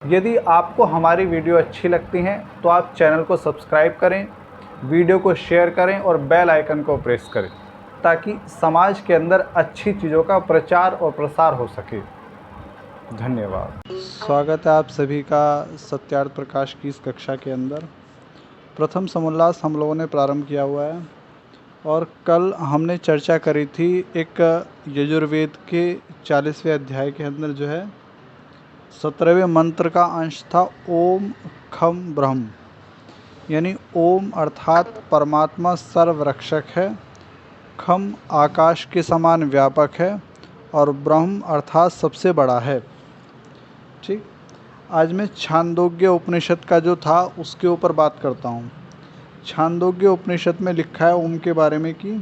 यदि आपको हमारी वीडियो अच्छी लगती हैं तो आप चैनल को सब्सक्राइब करें, वीडियो को शेयर करें और बेल आइकन को प्रेस करें ताकि समाज के अंदर अच्छी चीज़ों का प्रचार और प्रसार हो सके। धन्यवाद। स्वागत है आप सभी का सत्यार्थ प्रकाश की इस कक्षा के अंदर। प्रथम समोल्लास हम लोगों ने प्रारंभ किया हुआ है और कल हमने चर्चा करी थी एक यजुर्वेद के 40वें अध्याय के अंदर जो है 17वें मंत्र का अंश था ओम खम ब्रह्म, यानी ओम अर्थात परमात्मा सर्वरक्षक है, खम आकाश के समान व्यापक है और ब्रह्म अर्थात सबसे बड़ा है। ठीक, आज मैं छांदोग्य उपनिषद का जो था उसके ऊपर बात करता हूँ। छांदोग्य उपनिषद में लिखा है ओम के बारे में कि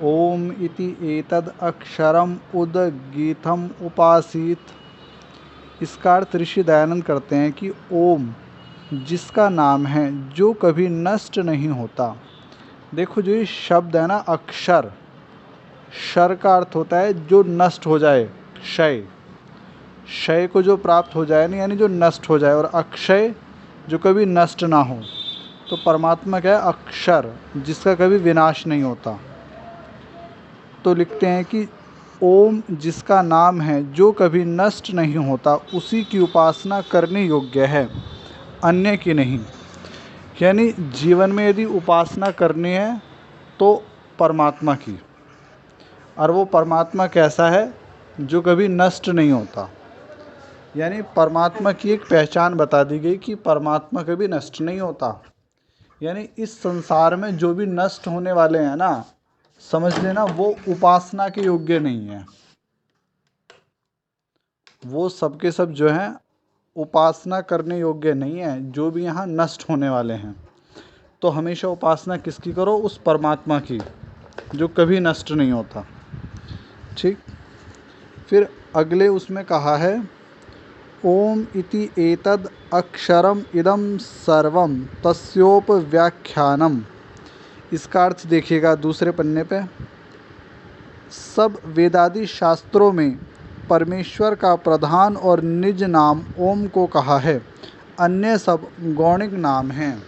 ओम इति एतद अक्षरम उदगीतम उपासीत। इसका अर्थ ऋषि दयानंद करते हैं कि ओम जिसका नाम है जो कभी नष्ट नहीं होता। देखो जो ये शब्द है ना अक्षर, शर का अर्थ होता है जो नष्ट हो जाए, क्षय, क्षय को जो प्राप्त हो जाए ना, यानी जो नष्ट हो जाए, और अक्षय जो कभी नष्ट ना हो। तो परमात्मा क्या है? अक्षर जिसका कभी विनाश नहीं होता। तो लिखते हैं कि ओम जिसका नाम है जो कभी नष्ट नहीं होता उसी की उपासना करने योग्य है, अन्य की नहीं। यानी जीवन में यदि उपासना करनी है तो परमात्मा की, और वो परमात्मा कैसा है? जो कभी नष्ट नहीं होता। यानी परमात्मा की एक पहचान बता दी गई कि परमात्मा कभी नष्ट नहीं होता। यानी इस संसार में जो भी नष्ट होने वाले हैं ना, समझ लेना वो उपासना के योग्य नहीं है। वो सब के सब जो हैं उपासना करने योग्य नहीं है, जो भी यहाँ नष्ट होने वाले हैं। तो हमेशा उपासना किसकी करो? उस परमात्मा की जो कभी नष्ट नहीं होता। ठीक, फिर अगले उसमें कहा है ओम इति एतद अक्षरम इदम सर्वम तस्योपव्याख्यानम। इसका अर्थ देखिएगा दूसरे पन्ने पे। सब वेदादि शास्त्रों में परमेश्वर का प्रधान और निज नाम ओम को कहा है, अन्य सब गौणिक नाम हैं।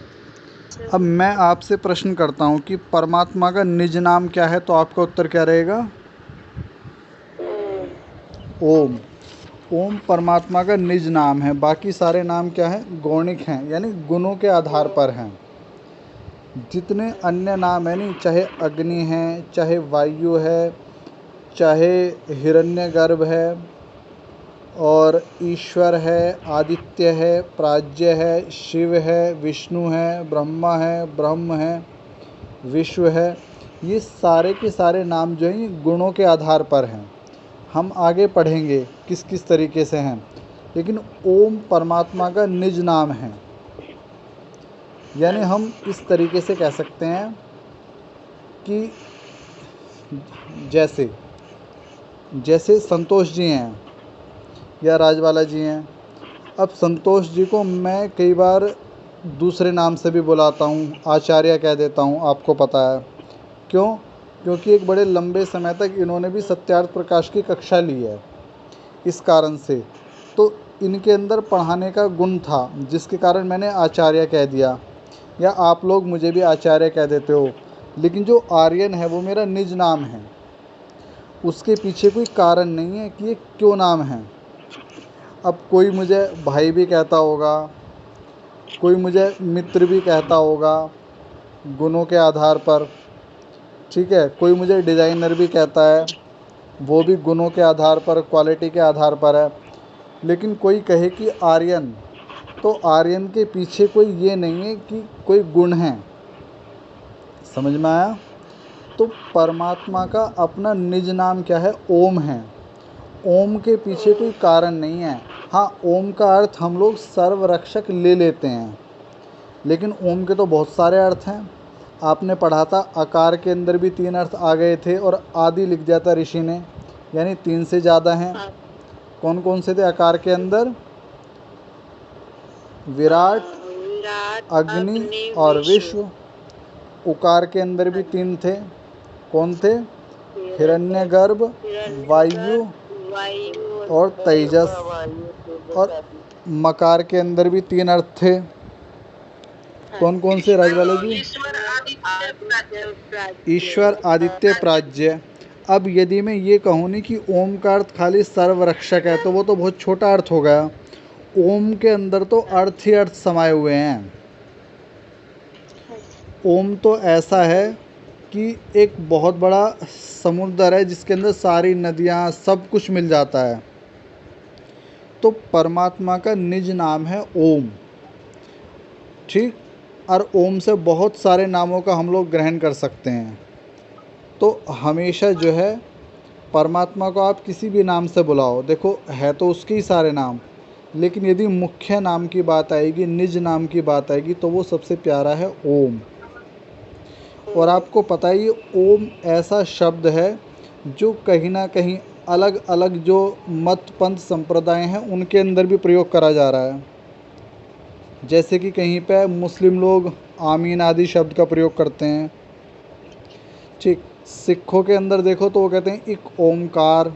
अब मैं आपसे प्रश्न करता हूँ कि परमात्मा का निज नाम क्या है? तो आपका उत्तर क्या रहेगा? ओम। ओम परमात्मा का निज नाम है। बाकी सारे नाम क्या हैं? गौणिक हैं, यानी गुणों के आधार पर हैं। जितने अन्य नाम हैं, नहीं, चाहे अग्नि है, चाहे वायु है, चाहे हिरण्यगर्भ है, और ईश्वर है, आदित्य है, प्राज्ञ है, शिव है, विष्णु है, ब्रह्मा है, ब्रह्म है, विश्व है, ये सारे के सारे नाम जो हैं गुणों के आधार पर हैं। हम आगे पढ़ेंगे किस किस तरीके से हैं, लेकिन ओम परमात्मा का निज नाम है। यानी हम इस तरीके से कह सकते हैं कि जैसे संतोष जी हैं या राजवाला जी हैं। अब संतोष जी को मैं कई बार दूसरे नाम से भी बुलाता हूँ, आचार्य कह देता हूँ, आपको पता है क्यों? क्योंकि एक बड़े लंबे समय तक इन्होंने भी सत्यार्थ प्रकाश की कक्षा ली है, इस कारण से। तो इनके अंदर पढ़ाने का गुण था, जिसके कारण मैंने आचार्य कह दिया, या आप लोग मुझे भी आचार्य कह देते हो। लेकिन जो आर्यन है वो मेरा निज नाम है, उसके पीछे कोई कारण नहीं है कि ये क्यों नाम है। अब कोई मुझे भाई भी कहता होगा, कोई मुझे मित्र भी कहता होगा गुणों के आधार पर, ठीक है। कोई मुझे डिज़ाइनर भी कहता है, वो भी गुणों के आधार पर, क्वालिटी के आधार पर है। लेकिन कोई कहे कि आर्यन, तो आर्यन के पीछे कोई ये नहीं है कि कोई गुण है। समझ में आया? तो परमात्मा का अपना निज नाम क्या है? ओम है। ओम के पीछे कोई कारण नहीं है। हाँ, ओम का अर्थ हम लोग सर्वरक्षक ले लेते हैं, लेकिन ओम के तो बहुत सारे अर्थ हैं। आपने पढ़ा था आकार के अंदर भी 3 अर्थ आ गए थे और आदि लिख दिया था ऋषि ने, यानी 3 से ज़्यादा हैं। कौन कौन से थे आकार के अंदर? विराट, अग्नि और विश्व। उकार के अंदर भी 3 थे। कौन थे? हिरण्यगर्भ, वायु और तेजस, और मकार के अंदर भी 3 अर्थ थे। कौन कौन से राजवाले जी? ईश्वर, आदित्य, प्राज्य। अब यदि मैं ये कहूँ नहीं कि ओम का अर्थ खाली सर्वरक्षक है, तो वो तो बहुत छोटा अर्थ हो गया। ओम के अंदर तो अर्थ ही अर्थ समाये हुए हैं। ओम तो ऐसा है कि एक बहुत बड़ा समुद्र है जिसके अंदर सारी नदियाँ सब कुछ मिल जाता है। तो परमात्मा का निज नाम है ओम, ठीक। और ओम से बहुत सारे नामों का हम लोग ग्रहण कर सकते हैं। तो हमेशा जो है परमात्मा को आप किसी भी नाम से बुलाओ, देखो है तो उसके ही सारे नाम, लेकिन यदि मुख्य नाम की बात आएगी, निज नाम की बात आएगी, तो वो सबसे प्यारा है ओम। और आपको पता ही ओम ऐसा शब्द है जो कहीं ना कहीं अलग अलग जो मत पंथ संप्रदाय हैं उनके अंदर भी प्रयोग करा जा रहा है। जैसे कि कहीं पे मुस्लिम लोग आमीन आदि शब्द का प्रयोग करते हैं, ठीक। सिखों के अंदर देखो तो वो कहते हैं एक ओमकार।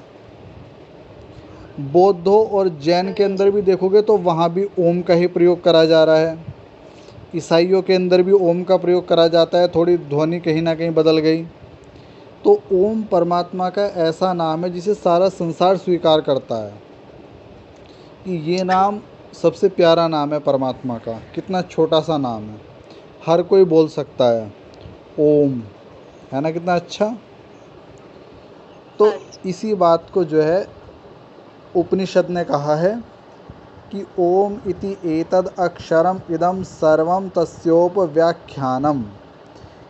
बौद्धों और जैन के अंदर भी देखोगे तो वहाँ भी ओम का ही प्रयोग करा जा रहा है। ईसाइयों के अंदर भी ओम का प्रयोग करा जाता है, थोड़ी ध्वनि कहीं ना कहीं बदल गई। तो ओम परमात्मा का ऐसा नाम है जिसे सारा संसार स्वीकार करता है कि ये नाम सबसे प्यारा नाम है परमात्मा का। कितना छोटा सा नाम है, हर कोई बोल सकता है ओम, है ना, कितना अच्छा। तो इसी बात को जो है उपनिषद ने कहा है कि ओम इति एतद अक्षरम इदम सर्वम तस्योपव्याख्यानम,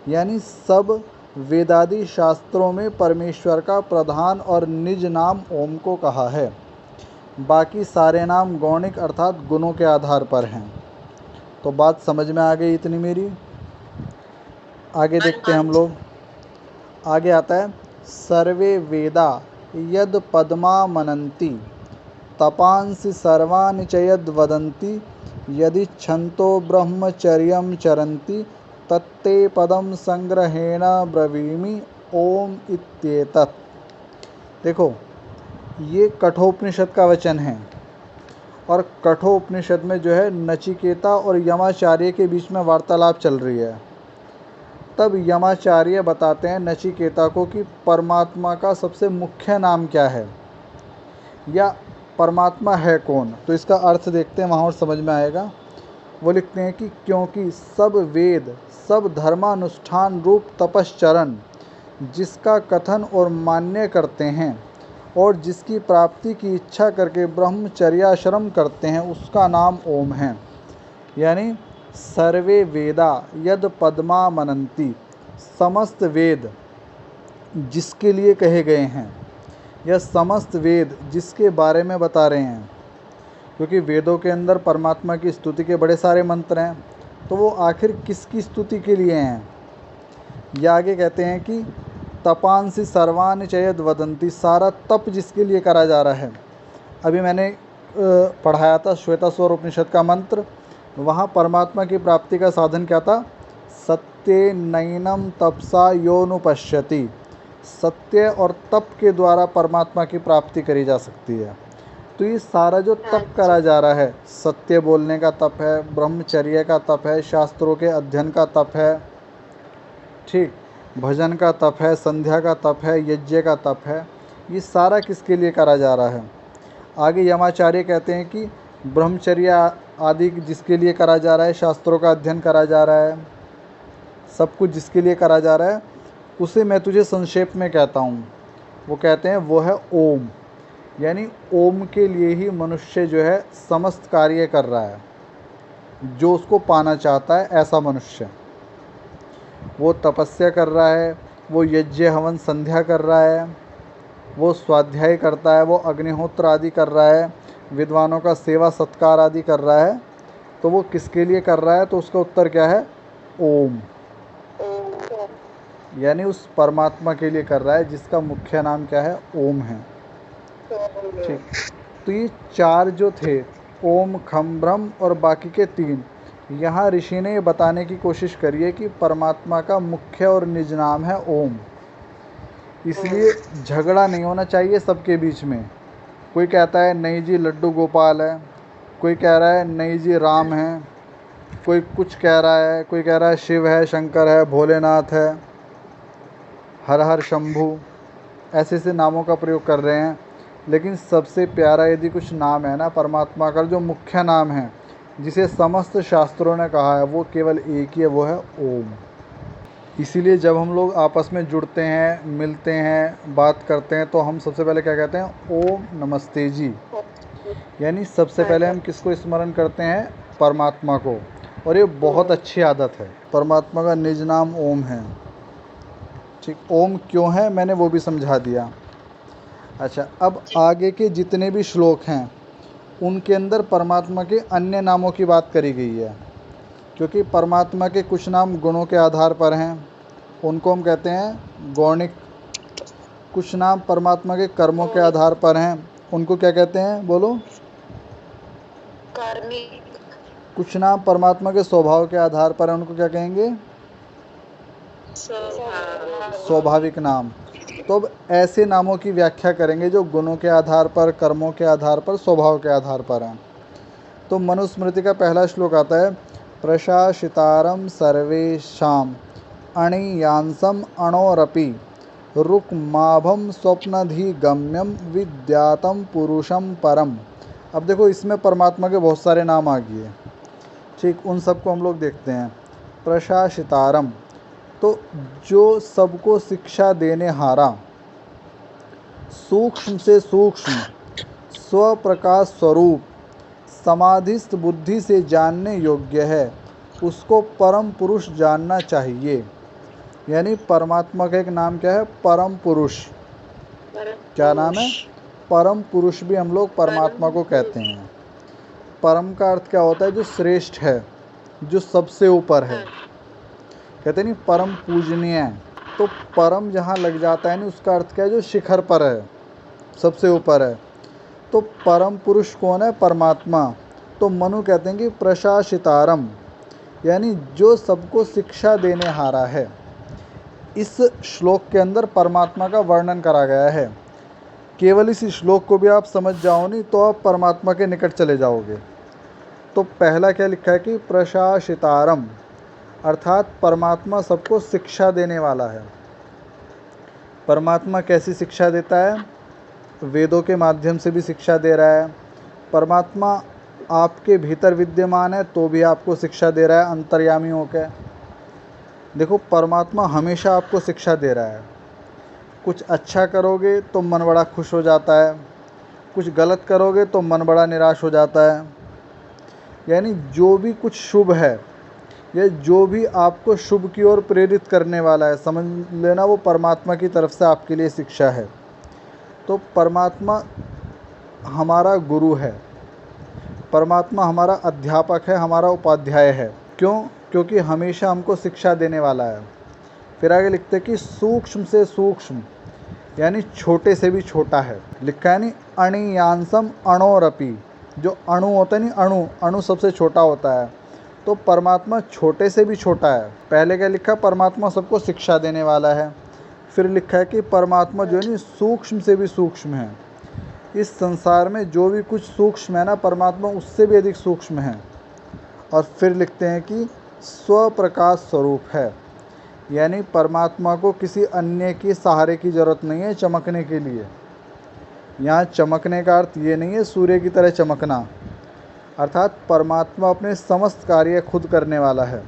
यानी सब वेदादि शास्त्रों में परमेश्वर का प्रधान और निज नाम ओम को कहा है। बाकी सारे नाम गौणिक अर्थात गुणों के आधार पर हैं। तो बात समझ में आ गई इतनी मेरी। आगे देखते हैं हम लोग। आगे आता है सर्वे वेदा यद पद्मा मनन्ति तपांसि सर्वाणि च यद वदन्ति यदि छन्तो ब्रह्मचर्यं चरन्ति तत्ते पदम संग्रहेण ब्रवीमि ओम इत्येतत्। देखो ये कठोपनिषद का वचन है, और कठोपनिषद में जो है नचिकेता और यमाचार्य के बीच में वार्तालाप चल रही है। तब यमाचार्य बताते हैं नचिकेता को कि परमात्मा का सबसे मुख्य नाम क्या है, या परमात्मा है कौन। तो इसका अर्थ देखते हैं वहाँ और समझ में आएगा। वो लिखते हैं कि क्योंकि सब वेद सब धर्मानुष्ठान रूप तपश्चरण जिसका कथन और मान्य करते हैं और जिसकी प्राप्ति की इच्छा करके ब्रह्मचर्याश्रम करते हैं, उसका नाम ओम है। यानी सर्वे वेदा यद पद्मा मनन्ति, समस्त वेद जिसके लिए कहे गए हैं, या समस्त वेद जिसके बारे में बता रहे हैं, क्योंकि वेदों के अंदर परमात्मा की स्तुति के बड़े सारे मंत्र हैं, तो वो आखिर किसकी स्तुति के लिए हैं। या आगे कहते हैं कि तपांसि सर्वाणि च यद वदन्ति, सारा तप जिसके लिए करा जा रहा है। अभी मैंने पढ़ाया था श्वेतास्वर उपनिषद का मंत्र, वहाँ परमात्मा की प्राप्ति का साधन क्या था? सत्य नैनम तपसा योनुपश्यति, सत्य और तप के द्वारा परमात्मा की प्राप्ति करी जा सकती है। तो ये सारा जो तप करा जा रहा है, सत्य बोलने का तप है, ब्रह्मचर्य का तप है, शास्त्रों के अध्ययन का तप है, ठीक, भजन का तप है, संध्या का तप है, यज्ञ का तप है, ये सारा किसके लिए करा जा रहा है। आगे यमाचार्य कहते हैं कि ब्रह्मचर्य आदि जिसके लिए करा जा रहा है, शास्त्रों का अध्ययन करा जा रहा है, सब कुछ जिसके लिए करा जा रहा है, उसे मैं तुझे संक्षेप में कहता हूँ। वो कहते हैं वो है ओम। यानी ओम के लिए ही मनुष्य जो है समस्त कार्य कर रहा है, जो उसको पाना चाहता है ऐसा मनुष्य। वो तपस्या कर रहा है, वो यज्ञ हवन संध्या कर रहा है, वो स्वाध्याय करता है, वो अग्निहोत्र आदि कर रहा है, विद्वानों का सेवा सत्कार आदि कर रहा है। तो वो किसके लिए कर रहा है? तो उसका उत्तर क्या है? ओम। यानी उस परमात्मा के लिए कर रहा है जिसका मुख्य नाम क्या है? ओम है। ठीक, तो ये चार जो थे, ओम, खम, ब्रह्म और बाकी के तीन, यहाँ ऋषि ने ये बताने की कोशिश करी है कि परमात्मा का मुख्य और निज नाम है ओम। इसलिए झगड़ा नहीं होना चाहिए सबके बीच में कोई कहता है नहीं जी लड्डू गोपाल है, कोई कह रहा है नहीं जी राम है, कोई कुछ कह रहा है, कोई कह रहा है शिव है, शंकर है, भोलेनाथ है, हर हर शंभू, ऐसे ऐसे नामों का प्रयोग कर रहे हैं। लेकिन सबसे प्यारा यदि कुछ नाम है ना परमात्मा का, जो मुख्य नाम है जिसे समस्त शास्त्रों ने कहा है, वो केवल एक ही है, वो है ओम। इसीलिए जब हम लोग आपस में जुड़ते हैं, मिलते हैं, बात करते हैं, तो हम सबसे पहले क्या कहते हैं, ओम नमस्ते जी। यानी सबसे पहले हम किसको स्मरण करते हैं, परमात्मा को। और ये बहुत अच्छी आदत है। परमात्मा का निज नाम ओम है। ठीक, ओम क्यों है मैंने वो भी समझा दिया। अच्छा, अब आगे के जितने भी श्लोक हैं उनके अंदर परमात्मा के अन्य नामों की बात करी गई है, क्योंकि परमात्मा के कुछ नाम गुणों के आधार पर हैं, उनको हम कहते हैं गौणिक। कुछ नाम परमात्मा के कर्मों के आधार पर हैं, उनको क्या कहते हैं, बोलो, कार्मिक। कुछ नाम परमात्मा के स्वभाव के आधार पर हैं, उनको क्या कहेंगे, स्वाभाविक नाम। तो अब ऐसे नामों की व्याख्या करेंगे जो गुणों के आधार पर, कर्मों के आधार पर, स्वभाव के आधार पर हैं। तो मनुस्मृति का पहला श्लोक आता है, प्रशासितारम सर्वेशाम अणियांसम अणोरपि रुक्माभम स्वप्नधिगम्यम विद्यातम पुरुषम परम। अब देखो इसमें परमात्मा के बहुत सारे नाम आ गए। ठीक, उन सबको हम लोग देखते हैं। प्रशासितारम, तो जो सबको शिक्षा देने हारा, सूक्ष्म से सूक्ष्म, स्वप्रकाश स्वरूप, समाधिस्थ बुद्धि से जानने योग्य है, उसको परम पुरुष जानना चाहिए। यानी परमात्मा का एक नाम क्या है, परम पुरुष। क्या नाम है, परम पुरुष भी हम लोग परमात्मा को कहते हैं। परम का अर्थ क्या होता है, जो श्रेष्ठ है, जो सबसे ऊपर है। कहते नहीं परम पूजनीय है, तो परम जहाँ लग जाता है नहीं, उसका अर्थ क्या है, जो शिखर पर है, सबसे ऊपर है। तो परम पुरुष कौन है, परमात्मा। तो मनु कहते हैं कि प्रशासितारम, यानी जो सबको शिक्षा देने हारा है। इस श्लोक के अंदर परमात्मा का वर्णन करा गया है। केवल इस श्लोक को भी आप समझ जाओ नहीं तो आप परमात्मा के निकट चले जाओगे। तो पहला क्या लिखा है कि प्रशासितारम, अर्थात परमात्मा सबको शिक्षा देने वाला है। परमात्मा कैसी शिक्षा देता है, वेदों के माध्यम से भी शिक्षा दे रहा है। परमात्मा आपके भीतर विद्यमान है तो भी आपको शिक्षा दे रहा है, अंतर्यामी होकर। देखो परमात्मा हमेशा आपको शिक्षा दे रहा है। कुछ अच्छा करोगे तो मन बड़ा खुश हो जाता है, कुछ गलत करोगे तो मन बड़ा निराश हो जाता है। यानी जो भी कुछ शुभ है या जो भी आपको शुभ की ओर प्रेरित करने वाला है, समझ लेना वो परमात्मा की तरफ से आपके लिए शिक्षा है। तो परमात्मा हमारा गुरु है, परमात्मा हमारा अध्यापक है, हमारा उपाध्याय है। क्यों, क्योंकि हमेशा हमको शिक्षा देने वाला है। फिर आगे लिखते हैं कि सूक्ष्म से सूक्ष्म, यानी छोटे से भी छोटा है। लिखा है नहीं अणियांसम अणोरपि, जो अणु होता है नहीं, अणु सबसे छोटा होता है। तो परमात्मा छोटे से भी छोटा है। पहले क्या लिखा, परमात्मा सबको शिक्षा देने वाला है। फिर लिखा है कि परमात्मा जो है नहीं सूक्ष्म से भी सूक्ष्म है। इस संसार में जो भी कुछ सूक्ष्म है ना, परमात्मा उससे भी अधिक सूक्ष्म है। और फिर लिखते हैं कि स्वप्रकाश स्वरूप है, यानी परमात्मा को किसी अन्य के सहारे की ज़रूरत नहीं है चमकने के लिए। यहाँ चमकने का अर्थ ये नहीं है सूर्य की तरह चमकना, अर्थात परमात्मा अपने समस्त कार्य खुद करने वाला है।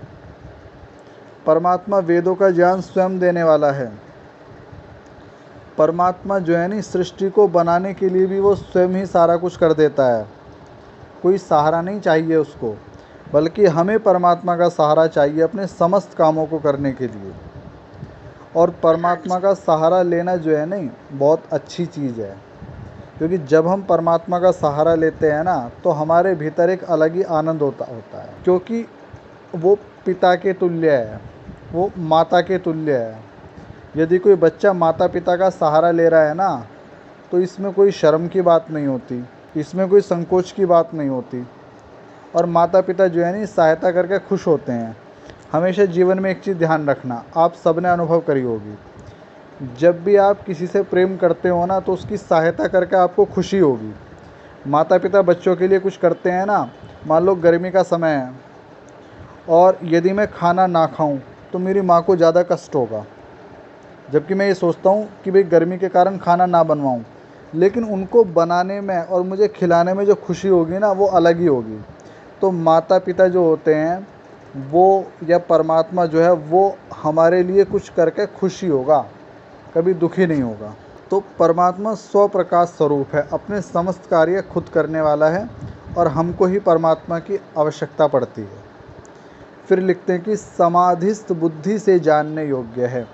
परमात्मा वेदों का ज्ञान स्वयं देने वाला है। परमात्मा जो है नहीं सृष्टि को बनाने के लिए भी वो स्वयं ही सारा कुछ कर देता है। कोई सहारा नहीं चाहिए उसको, बल्कि हमें परमात्मा का सहारा चाहिए अपने समस्त कामों को करने के लिए। और परमात्मा का सहारा लेना जो है नहीं बहुत अच्छी चीज़ है, क्योंकि जब हम परमात्मा का सहारा लेते हैं ना तो हमारे भीतर एक अलग ही आनंद होता है, क्योंकि वो पिता के तुल्य है, वो माता के तुल्य है। यदि कोई बच्चा माता पिता का सहारा ले रहा है ना, तो इसमें कोई शर्म की बात नहीं होती, इसमें कोई संकोच की बात नहीं होती। और माता पिता जो है नहीं सहायता करके खुश होते हैं। हमेशा जीवन में एक चीज़ ध्यान रखना, आप सबने अनुभव करी होगी, जब भी आप किसी से प्रेम करते हो ना तो उसकी सहायता करके आपको खुशी होगी। माता पिता बच्चों के लिए कुछ करते हैं ना, मान लो गर्मी का समय है और यदि मैं खाना ना खाऊं तो मेरी माँ को ज़्यादा कष्ट होगा, जबकि मैं ये सोचता हूँ कि भाई गर्मी के कारण खाना ना बनवाऊँ, लेकिन उनको बनाने में और मुझे खिलाने में जो खुशी होगी ना वो अलग ही होगी। तो माता पिता जो होते हैं वो या परमात्मा जो है वो हमारे लिए कुछ करके खुशी होगा, कभी दुखी नहीं होगा। तो परमात्मा स्वप्रकाश स्वरूप है, अपने समस्त कार्य खुद करने वाला है और हमको ही परमात्मा की आवश्यकता पड़ती है। फिर लिखते हैं कि समाधिस्थ बुद्धि से जानने योग्य है।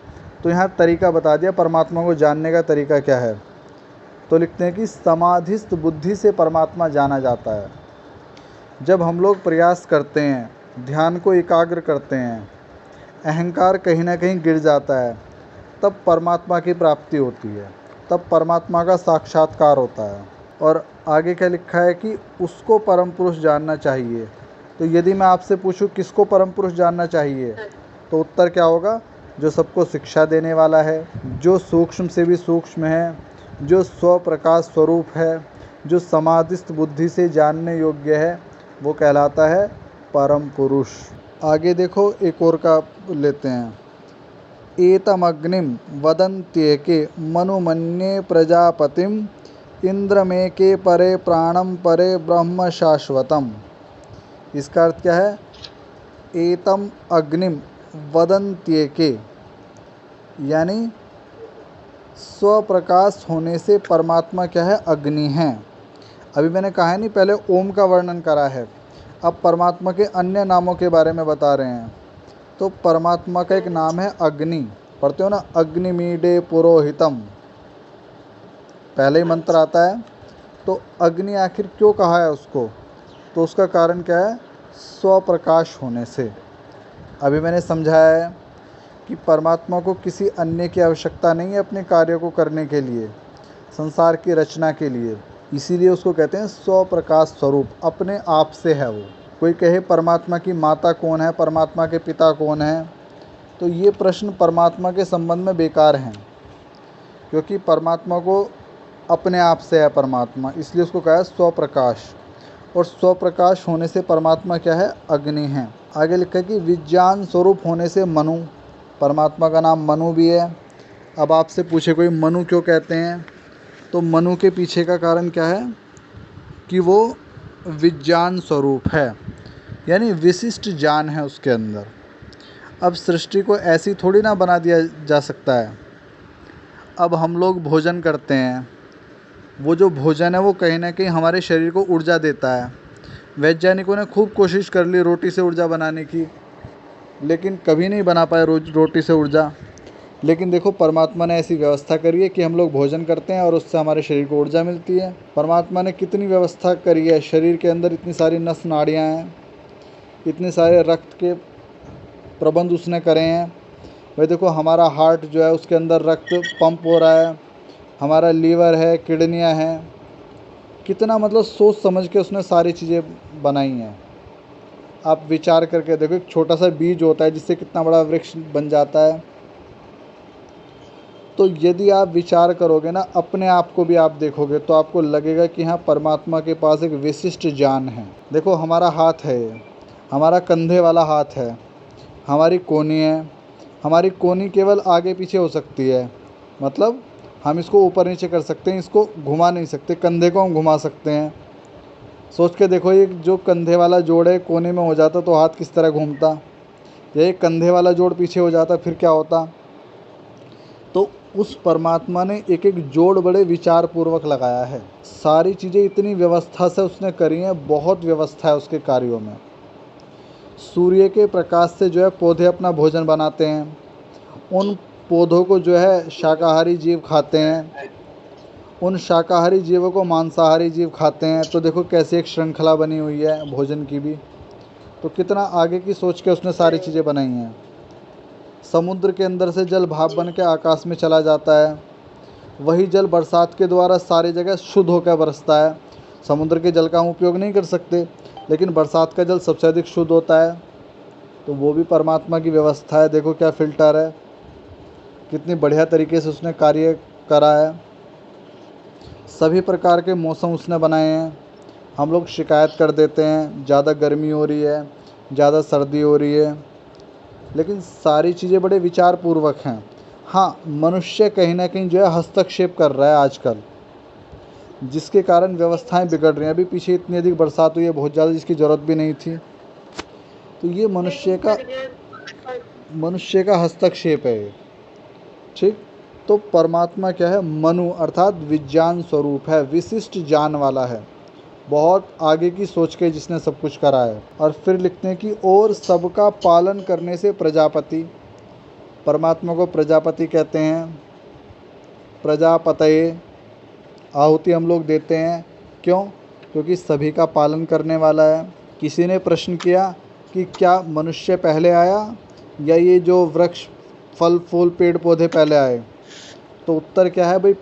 तो यहाँ तरीका बता दिया परमात्मा को जानने का तरीका क्या है। तो लिखते हैं कि समाधिस्थ बुद्धि से परमात्मा जाना जाता है। जब हम लोग प्रयास करते हैं, ध्यान को एकाग्र करते हैं, अहंकार कहीं ना कहीं गिर जाता है, तब परमात्मा की प्राप्ति होती है, तब परमात्मा का साक्षात्कार होता है। और आगे क्या लिखा है कि उसको परम पुरुष जानना चाहिए। तो यदि मैं आपसे पूछूं किसको परम पुरुष जानना चाहिए, तो उत्तर क्या होगा? जो सबको शिक्षा देने वाला है, जो सूक्ष्म से भी सूक्ष्म है, जो स्वप्रकाश स्वरूप है, जो समाधिस्थ बुद्धि से जानने योग्य है, वो कहलाता है परम पुरुष। आगे देखो एक और का लेते हैं। एतमग्निम वदन्त्येके मनुमन्ये प्रजापतिम इंद्रमेके परे प्राणम परे ब्रह्म शाश्वतम। इसका अर्थ क्या है? एतम अग्निम वदन्त्येके, यानी स्वप्रकाश होने से परमात्मा क्या है? अग्नि है। अभी मैंने कहा है नहीं, पहले ओम का वर्णन करा है, अब परमात्मा के अन्य नामों के बारे में बता रहे हैं। तो परमात्मा का एक नाम है अग्नि, पढ़ते हो ना, अग्निमीडे पुरोहितम, पहले ही मंत्र आता है। तो अग्नि आखिर क्यों कहा है उसको? तो उसका कारण क्या है? स्वप्रकाश होने से। अभी मैंने समझाया है कि परमात्मा को किसी अन्य की आवश्यकता नहीं है अपने कार्यों को करने के लिए, संसार की रचना के लिए, इसीलिए उसको कहते हैं स्वप्रकाश स्वरूप, अपने आप से है वो। कोई कहे परमात्मा की माता कौन है, परमात्मा के पिता कौन है, तो ये प्रश्न परमात्मा के संबंध में बेकार हैं, क्योंकि परमात्मा को अपने आप से है परमात्मा, इसलिए उसको कहा है स्वप्रकाश। और स्वप्रकाश होने से परमात्मा क्या है? अग्नि है। आगे लिखा है कि विज्ञान स्वरूप होने से मनु, परमात्मा का नाम मनु भी है। अब आपसे पूछे कोई मनु क्यों कहते हैं, तो मनु के पीछे का कारण क्या है? कि वो विज्ञान स्वरूप है, यानी विशिष्ट ज्ञान है उसके अंदर। अब सृष्टि को ऐसी थोड़ी ना बना दिया जा सकता है। अब हम लोग भोजन करते हैं, वो जो भोजन है वो कहीं ना कहीं हमारे शरीर को ऊर्जा देता है। वैज्ञानिकों ने खूब कोशिश कर ली रोटी से ऊर्जा बनाने की, लेकिन कभी नहीं बना पाए रोटी से ऊर्जा। लेकिन देखो परमात्मा ने ऐसी व्यवस्था करी है कि हम लोग भोजन करते हैं और उससे हमारे शरीर को ऊर्जा मिलती है। परमात्मा ने कितनी व्यवस्था करी है, शरीर के अंदर इतनी सारी नस नाड़ियाँ हैं, इतने सारे रक्त के प्रबंध उसने करे हैं। भाई देखो हमारा हार्ट जो है उसके अंदर रक्त पंप हो रहा है, हमारा लीवर है, किडनियाँ हैं, कितना मतलब सोच समझ के उसने सारी चीज़ें बनाई हैं। आप विचार करके देखो, एक छोटा सा बीज होता है जिससे कितना बड़ा वृक्ष बन जाता है। तो यदि आप विचार करोगे ना, अपने आप को भी आप देखोगे तो आपको लगेगा कि हाँ परमात्मा के पास एक विशिष्ट ज्ञान है। देखो हमारा हाथ है, हमारा कंधे वाला हाथ है, हमारी कोनी है, हमारी कोनी केवल आगे पीछे हो सकती है, मतलब हम इसको ऊपर नीचे कर सकते हैं, इसको घुमा नहीं सकते। कंधे को हम घुमा सकते हैं। सोच के देखो, ये जो कंधे वाला जोड़ है कोने में हो जाता तो हाथ किस तरह घूमता, ये कंधे वाला जोड़ पीछे हो जाता फिर क्या होता। तो उस परमात्मा ने एक एक जोड़ बड़े विचार पूर्वक लगाया है। सारी चीज़ें इतनी व्यवस्था से उसने करी हैं, बहुत व्यवस्था है उसके कार्यों में। सूर्य के प्रकाश से जो है पौधे अपना भोजन बनाते हैं, उन पौधों को जो है शाकाहारी जीव खाते हैं, उन शाकाहारी जीवों को मांसाहारी जीव खाते हैं। तो देखो कैसे एक श्रृंखला बनी हुई है भोजन की भी। तो कितना आगे की सोच के उसने सारी चीज़ें बनाई हैं। समुद्र के अंदर से जल भाप बन के आकाश में चला जाता है, वही जल बरसात के द्वारा सारी जगह शुद्ध होकर बरसता है। समुद्र के जल का हम उपयोग नहीं कर सकते, लेकिन बरसात का जल सबसे अधिक शुद्ध होता है। तो वो भी परमात्मा की व्यवस्था है। देखो क्या फ़िल्टर है। कितनी बढ़िया तरीके से उसने कार्य करा है। सभी प्रकार के मौसम उसने बनाए हैं। हम लोग शिकायत कर देते हैं ज़्यादा गर्मी हो रही है, ज़्यादा सर्दी हो रही है, लेकिन सारी चीज़ें बड़े विचारपूर्वक हैं। हाँ, मनुष्य कहीं ना कहीं जो है हस्तक्षेप कर रहा है आजकल, जिसके कारण व्यवस्थाएं बिगड़ रही हैं। अभी पीछे इतनी अधिक बरसात हुई है, बहुत ज़्यादा, जिसकी ज़रूरत भी नहीं थी। तो ये मनुष्य का हस्तक्षेप है ये। ठीक। तो परमात्मा क्या है? मनु अर्थात विज्ञान स्वरूप है, विशिष्ट ज्ञान वाला है, बहुत आगे की सोच के जिसने सब कुछ करा है। और फिर लिखते हैं कि और सबका पालन करने से प्रजापति, परमात्मा को प्रजापति कहते हैं। प्रजापतये आहुति हम लोग देते हैं, क्यों? क्योंकि सभी का पालन करने वाला है। किसी ने प्रश्न किया कि क्या मनुष्य पहले आया या ये जो वृक्ष, फल फूल, पेड़ पौधे पहले आए? तो उत्तर क्या है भाई?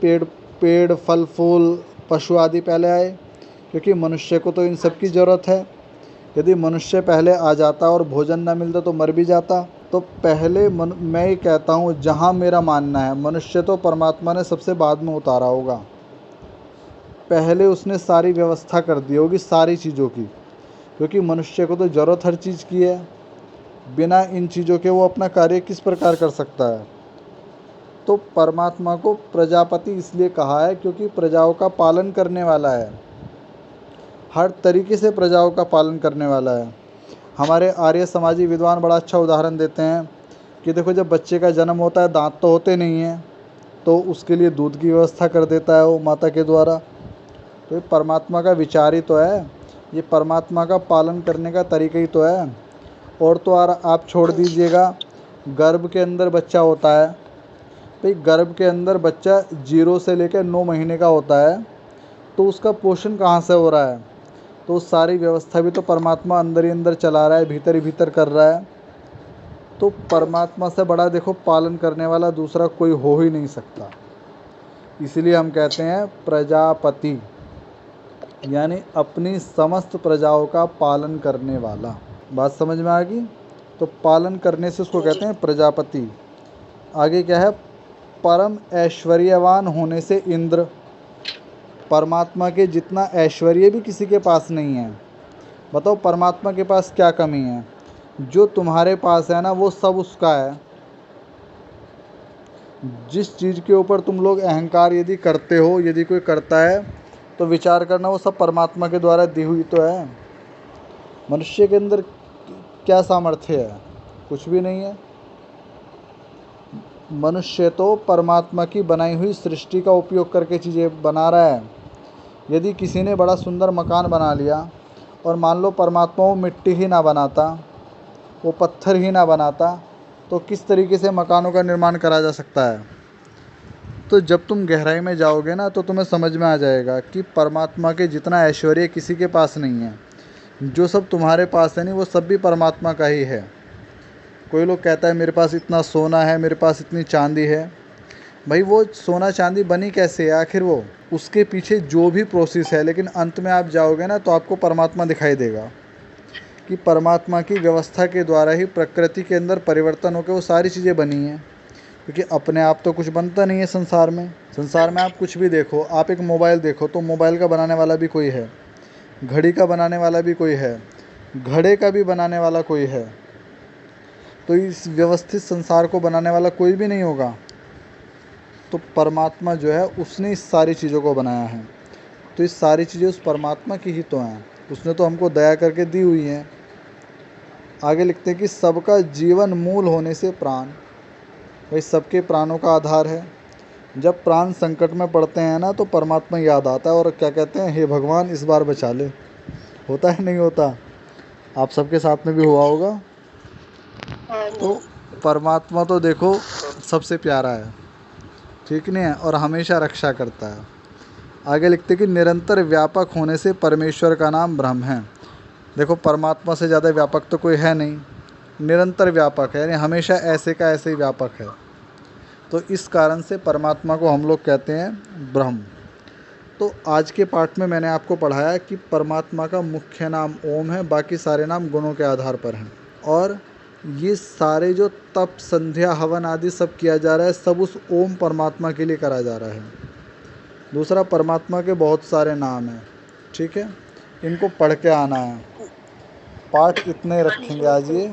पेड़ फल फूल पशु आदि पहले आए, क्योंकि मनुष्य को तो इन सब की ज़रूरत है। यदि मनुष्य पहले आ जाता और भोजन न मिलता तो मर भी जाता। तो पहले मैं ये कहता हूँ, जहाँ मेरा मानना है, मनुष्य तो परमात्मा ने सबसे बाद में उतारा होगा। पहले उसने सारी व्यवस्था कर दी होगी सारी चीज़ों की, क्योंकि मनुष्य को तो ज़रूरत हर चीज़ की है। बिना इन चीज़ों के वो अपना कार्य किस प्रकार कर सकता है? तो परमात्मा को प्रजापति इसलिए कहा है क्योंकि प्रजाओं का पालन करने वाला है, हर तरीके से प्रजाओं का पालन करने वाला है। हमारे आर्य समाजी विद्वान बड़ा अच्छा उदाहरण देते हैं कि देखो, जब बच्चे का जन्म होता है, दांत तो होते नहीं हैं, तो उसके लिए दूध की व्यवस्था कर देता है वो माता के द्वारा। तो ये परमात्मा का विचार ही तो है, ये परमात्मा का पालन करने का तरीका ही तो है। और तो आप छोड़ दीजिएगा, गर्भ के अंदर बच्चा होता है, भाई गर्भ के अंदर बच्चा 0 से लेकर 9 महीने का होता है, तो उसका पोषण कहाँ से हो रहा है? तो सारी व्यवस्था भी तो परमात्मा अंदर ही अंदर चला रहा है, भीतर ही भीतर कर रहा है। तो परमात्मा से बड़ा देखो पालन करने वाला दूसरा कोई हो ही नहीं सकता। इसलिए हम कहते हैं प्रजापति, यानी अपनी समस्त प्रजाओं का पालन करने वाला। बात समझ में आ गई? तो पालन करने से उसको कहते हैं प्रजापति। आगे क्या है? परम ऐश्वर्यवान होने से इंद्र। परमात्मा के जितना ऐश्वर्य भी किसी के पास नहीं है। बताओ परमात्मा के पास क्या कमी है? जो तुम्हारे पास है ना, वो सब उसका है। जिस चीज़ के ऊपर तुम लोग अहंकार यदि करते हो, यदि कोई करता है, तो विचार करना वो सब परमात्मा के द्वारा दी हुई तो है। मनुष्य के अंदर क्या सामर्थ्य है? कुछ भी नहीं है। मनुष्य तो परमात्मा की बनाई हुई सृष्टि का उपयोग करके चीज़ें बना रहा है। यदि किसी ने बड़ा सुंदर मकान बना लिया और मान लो परमात्मा वो मिट्टी ही ना बनाता, वो पत्थर ही ना बनाता, तो किस तरीके से मकानों का निर्माण करा जा सकता है? तो जब तुम गहराई में जाओगे ना, तो तुम्हें समझ में आ जाएगा कि परमात्मा के जितना ऐश्वर्य किसी के पास नहीं है। जो सब तुम्हारे पास है नहीं, वो सब भी परमात्मा का ही है। कोई लोग कहता है मेरे पास इतना सोना है, मेरे पास इतनी चांदी है। भाई वो सोना चांदी बनी कैसे है आखिर? वो उसके पीछे जो भी प्रोसेस है, लेकिन अंत में आप जाओगे ना, तो आपको परमात्मा दिखाई देगा कि परमात्मा की व्यवस्था के द्वारा ही प्रकृति के अंदर परिवर्तन होकर वो सारी चीज़ें बनी हैं। क्योंकि अपने आप तो कुछ बनता नहीं है संसार में। संसार में आप कुछ भी देखो, आप एक मोबाइल देखो तो मोबाइल का बनाने वाला भी कोई है, घड़ी का बनाने वाला भी कोई है, घड़े का भी बनाने वाला कोई है। तो इस व्यवस्थित संसार को बनाने वाला कोई भी नहीं होगा। तो परमात्मा जो है, उसने इस सारी चीज़ों को बनाया है। तो इस सारी चीज़ें उस परमात्मा की ही तो हैं, उसने तो हमको दया करके दी हुई हैं। आगे लिखते हैं कि सबका जीवन मूल होने से प्राण। भाई सबके प्राणों का आधार है। जब प्राण संकट में पड़ते हैं ना, तो परमात्मा याद आता है और क्या कहते हैं? हे भगवान इस बार बचा ले। होता है नहीं होता? आप सबके साथ में भी हुआ होगा। तो परमात्मा तो देखो सबसे प्यारा है, ठीक नहीं है? और हमेशा रक्षा करता है। आगे लिखते कि निरंतर व्यापक होने से परमेश्वर का नाम ब्रह्म है। देखो परमात्मा से ज़्यादा व्यापक तो कोई है नहीं, निरंतर व्यापक है, यानी हमेशा ऐसे का ऐसे ही व्यापक है। तो इस कारण से परमात्मा को हम लोग कहते हैं ब्रह्म। तो आज के पाठ में मैंने आपको पढ़ाया कि परमात्मा का मुख्य नाम ओम है, बाकी सारे नाम गुणों के आधार पर हैं। और ये सारे जो तप संध्या हवन आदि सब किया जा रहा है, सब उस ओम परमात्मा के लिए करा जा रहा है। दूसरा, परमात्मा के बहुत सारे नाम हैं, ठीक है, इनको पढ़ के आना है। पाठ इतने रखेंगे आज ये।